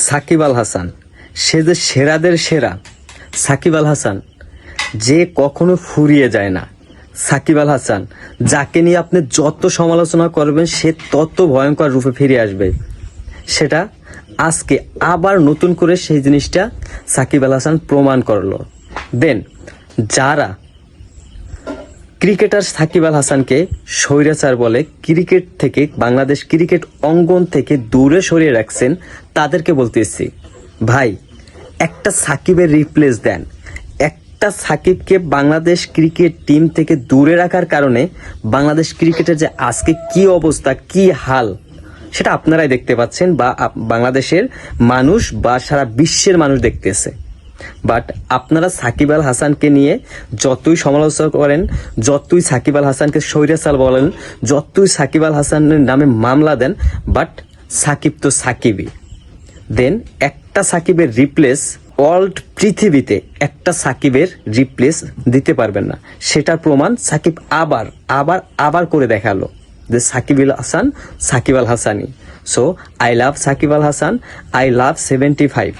সাকিব আল হাসান, সে যে সেরাদের সেরা সাকিব আল হাসান, যে কখনো ফুরিয়ে যায় না। সাকিব আল হাসান, যাকে নিয়ে আপনি যত সমালোচনা করবেন সে তত ভয়ঙ্কর রূপে ফিরে আসবে। সেটা আজকে আবার নতুন করে সেই জিনিসটা সাকিব আল হাসান প্রমাণ করলো। দেন যারা ক্রিকেটার সাকিব আল হাসানকে স্বৈরাচার বলে, ক্রিকেট থেকে, বাংলাদেশ ক্রিকেট অঙ্গন থেকে দূরে সরিয়ে রাখছেন, তাদেরকে বলতেছি ভাই, একটা সাকিবের রিপ্লেস দেন। একটা সাকিবকে বাংলাদেশ ক্রিকেট টিম থেকে দূরে রাখার কারণে বাংলাদেশ ক্রিকেটের যে আজকে কি অবস্থা, কি হাল, সেটা আপনারাই দেখতে পাচ্ছেন, বা বাংলাদেশের মানুষ বা সারা বিশ্বের মানুষ দেখতেছে। বাট আপনারা সাকিব আল হাসানকে নিয়ে যতই সমালোচনা করেন, যতই সাকিব আল হাসানকে স্বৈরাচার বলেন, যতই সাকিব আল হাসানের নামে মামলা দেন, বাট সাকিব তো সাকিবই। দেন একটা সাকিবের রিপ্লেস ওয়ার্ল্ড পৃথিবীতে একটা সাকিবের রিপ্লেস দিতে পারবেন না। সেটার প্রমাণ সাকিব আবার আবার আবার করে দেখালো যে সাকিব আল হাসান সাকিব আল হাসানই। So I love Shakib Al Hasan, I love 75।